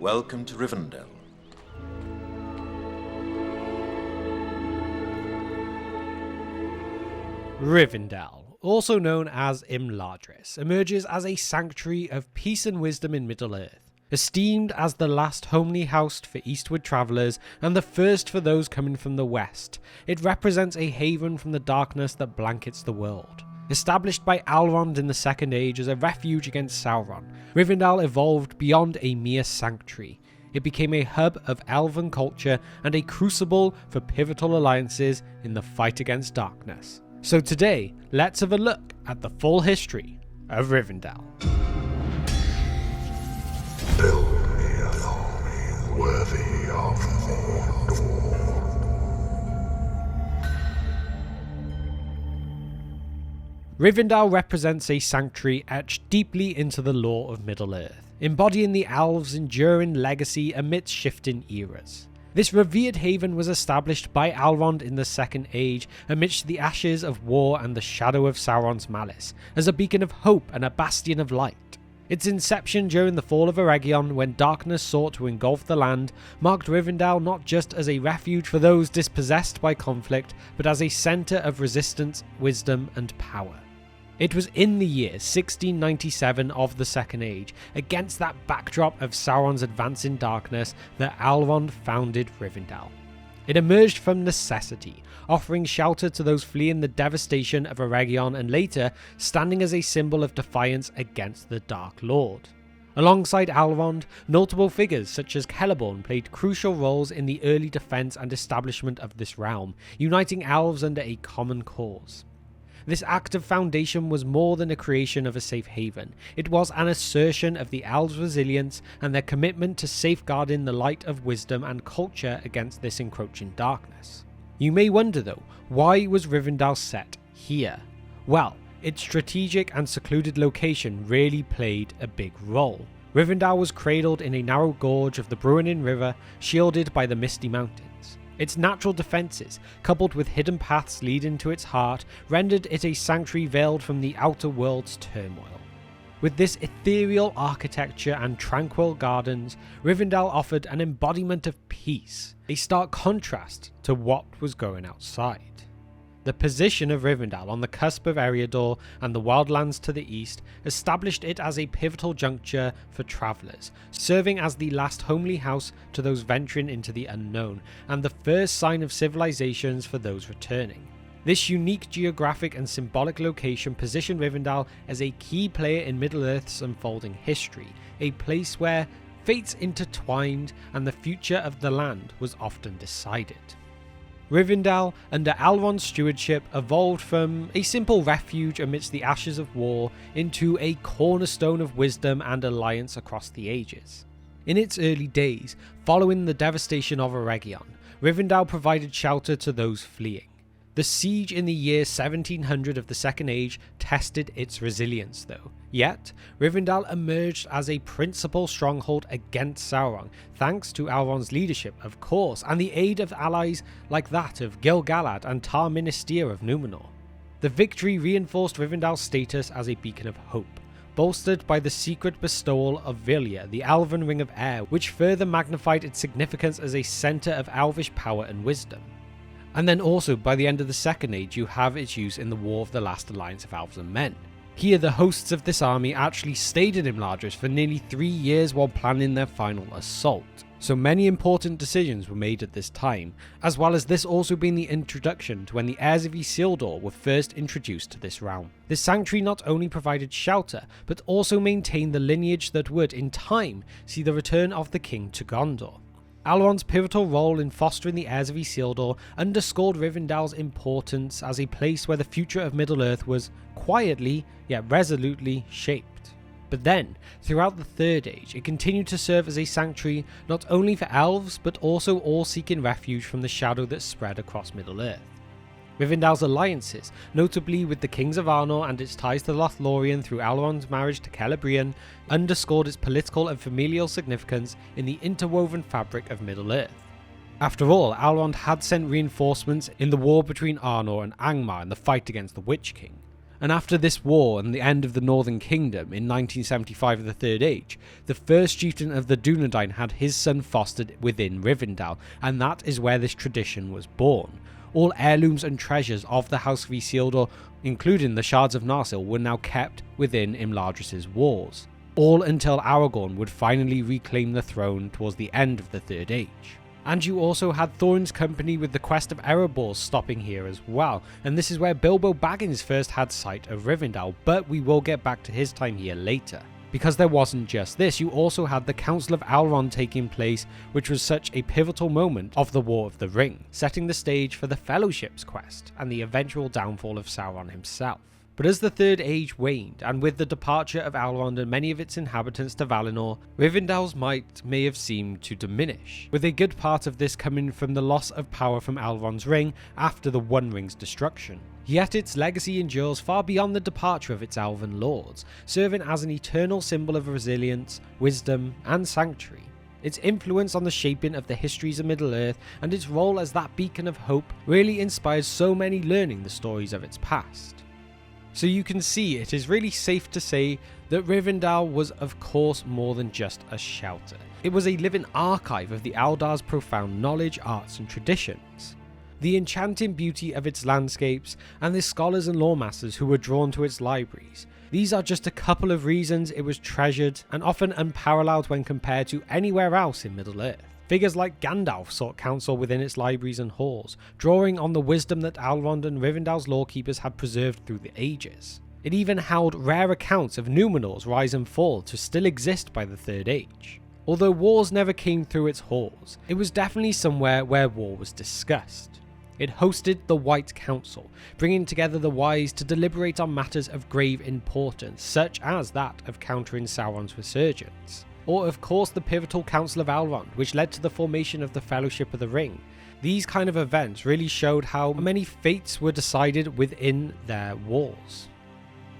Welcome to Rivendell. Rivendell, also known as Imladris, emerges as a sanctuary of peace and wisdom in Middle-earth, esteemed as the last homely house for eastward travellers and the first for those coming from the west. It represents a haven from the darkness that blankets the world. Established by Elrond in the Second Age as a refuge against Sauron, Rivendell evolved beyond a mere sanctuary. It became a hub of elven culture and a crucible for pivotal alliances in the fight against darkness. So today, let's have a look at the full history of Rivendell. Build me an army worthy of Mordor. Rivendell represents a sanctuary etched deeply into the lore of Middle-earth, embodying the elves' enduring legacy amidst shifting eras. This revered haven was established by Elrond in the Second Age amidst the ashes of war and the shadow of Sauron's malice, as a beacon of hope and a bastion of light. Its inception during the fall of Eregion, when darkness sought to engulf the land, marked Rivendell not just as a refuge for those dispossessed by conflict, but as a centre of resistance, wisdom and power. It was in the year 1697 of the Second Age, against that backdrop of Sauron's advancing darkness, that Elrond founded Rivendell. It emerged from necessity, offering shelter to those fleeing the devastation of Eregion and later standing as a symbol of defiance against the Dark Lord. Alongside Elrond, notable figures such as Celeborn played crucial roles in the early defence and establishment of this realm, uniting elves under a common cause. This act of foundation was more than a creation of a safe haven. It was an assertion of the elves' resilience and their commitment to safeguarding the light of wisdom and culture against this encroaching darkness. You may wonder though, why was Rivendell set here? Well, its strategic and secluded location really played a big role. Rivendell was cradled in a narrow gorge of the Bruinen River, shielded by the Misty Mountains. Its natural defences, coupled with hidden paths leading to its heart, rendered it a sanctuary veiled from the outer world's turmoil. With this ethereal architecture and tranquil gardens, Rivendell offered an embodiment of peace, a stark contrast to what was going outside. The position of Rivendell on the cusp of Eriador and the wildlands to the east established it as a pivotal juncture for travellers, serving as the last homely house to those venturing into the unknown, and the first sign of civilizations for those returning. This unique geographic and symbolic location positioned Rivendell as a key player in Middle-earth's unfolding history, a place where fates intertwined and the future of the land was often decided. Rivendell, under Elrond's stewardship, evolved from a simple refuge amidst the ashes of war into a cornerstone of wisdom and alliance across the ages. In its early days, following the devastation of Eregion, Rivendell provided shelter to those fleeing. The siege in the year 1700 of the Second Age tested its resilience though. Yet, Rivendell emerged as a principal stronghold against Sauron, thanks to Elrond's leadership, of course, and the aid of allies like that of Gil-galad and Tar Ministir of Númenor. The victory reinforced Rivendell's status as a beacon of hope, bolstered by the secret bestowal of Vilya, the Elven Ring of Air, which further magnified its significance as a centre of elvish power and wisdom. And then also, by the end of the Second Age, you have its use in the War of the Last Alliance of Elves and Men. Here, the hosts of this army actually stayed in Imladris for nearly 3 years while planning their final assault. So many important decisions were made at this time, as well as this also being the introduction to when the heirs of Isildur were first introduced to this realm. This sanctuary not only provided shelter, but also maintained the lineage that would, in time, see the return of the king to Gondor. Elrond's pivotal role in fostering the heirs of Isildur underscored Rivendell's importance as a place where the future of Middle-earth was quietly, yet resolutely shaped. But then, throughout the Third Age, it continued to serve as a sanctuary not only for elves, but also all seeking refuge from the shadow that spread across Middle-earth. Rivendell's alliances, notably with the Kings of Arnor and its ties to Lothlorien through Elrond's marriage to Celebrimbor, underscored its political and familial significance in the interwoven fabric of Middle-earth. After all, Elrond had sent reinforcements in the war between Arnor and Angmar in the fight against the Witch King. And after this war and the end of the Northern Kingdom in 1975 of the Third Age, the first chieftain of the Dunedain had his son fostered within Rivendell, and that is where this tradition was born. All heirlooms and treasures of the House of Isildur, including the Shards of Narsil, were now kept within Imladris' walls. All until Aragorn would finally reclaim the throne towards the end of the Third Age. And you also had Thorin's company with the quest of Erebor stopping here as well, and this is where Bilbo Baggins first had sight of Rivendell, but we will get back to his time here later. Because there wasn't just this, you also had the Council of Elrond taking place, which was such a pivotal moment of the War of the Ring, setting the stage for the Fellowship's quest and the eventual downfall of Sauron himself. But as the Third Age waned, and with the departure of Elrond and many of its inhabitants to Valinor, Rivendell's might may have seemed to diminish, with a good part of this coming from the loss of power from Elrond's ring after the One Ring's destruction. Yet its legacy endures far beyond the departure of its elven lords, serving as an eternal symbol of resilience, wisdom, and sanctuary. Its influence on the shaping of the histories of Middle-earth and its role as that beacon of hope really inspires so many learning the stories of its past. So you can see it is really safe to say that Rivendell was of course more than just a shelter. It was a living archive of the Eldar's profound knowledge, arts and traditions. The enchanting beauty of its landscapes and the scholars and lawmasters who were drawn to its libraries. These are just a couple of reasons it was treasured and often unparalleled when compared to anywhere else in Middle-earth. Figures like Gandalf sought counsel within its libraries and halls, drawing on the wisdom that Elrond and Rivendell's lawkeepers had preserved through the ages. It even held rare accounts of Numenor's rise and fall to still exist by the Third Age. Although wars never came through its halls, it was definitely somewhere where war was discussed. It hosted the White Council, bringing together the wise to deliberate on matters of grave importance, such as that of countering Sauron's resurgence. Or of course the pivotal Council of Elrond, which led to the formation of the Fellowship of the Ring. These kind of events really showed how many fates were decided within their walls.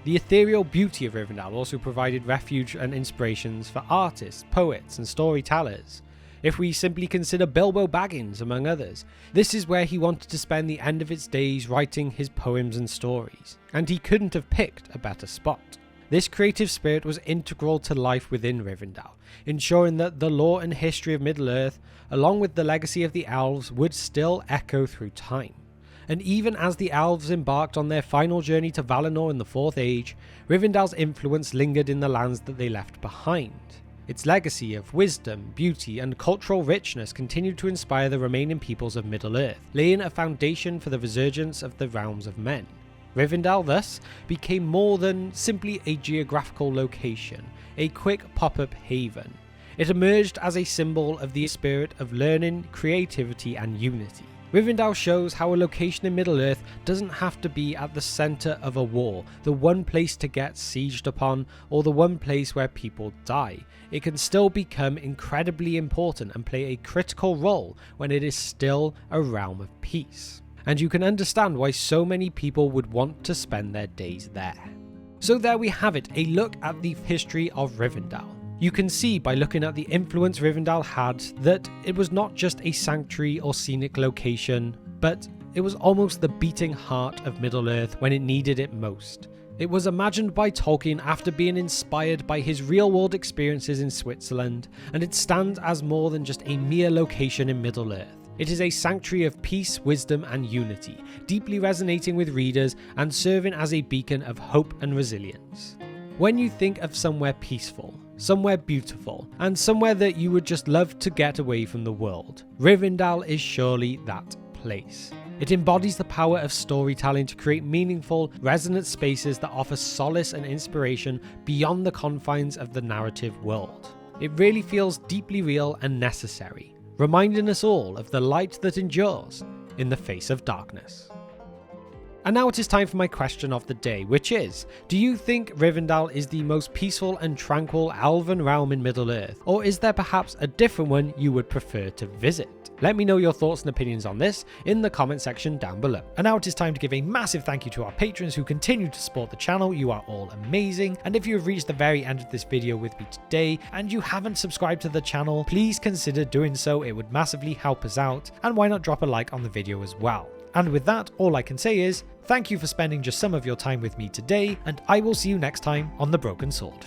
The ethereal beauty of Rivendell also provided refuge and inspirations for artists, poets and storytellers. If we simply consider Bilbo Baggins among others, this is where he wanted to spend the end of his days writing his poems and stories, and he couldn't have picked a better spot. This creative spirit was integral to life within Rivendell, ensuring that the lore and history of Middle-earth, along with the legacy of the elves, would still echo through time. And even as the elves embarked on their final journey to Valinor in the Fourth Age, Rivendell's influence lingered in the lands that they left behind. Its legacy of wisdom, beauty, and cultural richness continued to inspire the remaining peoples of Middle-earth, laying a foundation for the resurgence of the realms of men. Rivendell thus became more than simply a geographical location, a quick pop-up haven. It emerged as a symbol of the spirit of learning, creativity, and unity. Rivendell shows how a location in Middle-earth doesn't have to be at the centre of a war, the one place to get sieged upon, or the one place where people die. It can still become incredibly important and play a critical role when it is still a realm of peace. And you can understand why so many people would want to spend their days there. So there we have it, a look at the history of Rivendell. You can see by looking at the influence Rivendell had that it was not just a sanctuary or scenic location, but it was almost the beating heart of Middle-earth when it needed it most. It was imagined by Tolkien after being inspired by his real-world experiences in Switzerland, and it stands as more than just a mere location in Middle-earth. It is a sanctuary of peace, wisdom, and unity, deeply resonating with readers and serving as a beacon of hope and resilience. When you think of somewhere peaceful, somewhere beautiful, and somewhere that you would just love to get away from the world, Rivendell is surely that place. It embodies the power of storytelling to create meaningful, resonant spaces that offer solace and inspiration beyond the confines of the narrative world. It really feels deeply real and necessary, reminding us all of the light that endures in the face of darkness. And now it is time for my question of the day, which is, do you think Rivendell is the most peaceful and tranquil elven realm in Middle-earth, or is there perhaps a different one you would prefer to visit? Let me know your thoughts and opinions on this in the comment section down below. And now it is time to give a massive thank you to our patrons who continue to support the channel. You are all amazing. And if you have reached the very end of this video with me today and you haven't subscribed to the channel, please consider doing so. It would massively help us out. And why not drop a like on the video as well? And with that, all I can say is, thank you for spending just some of your time with me today, and I will see you next time on The Broken Sword.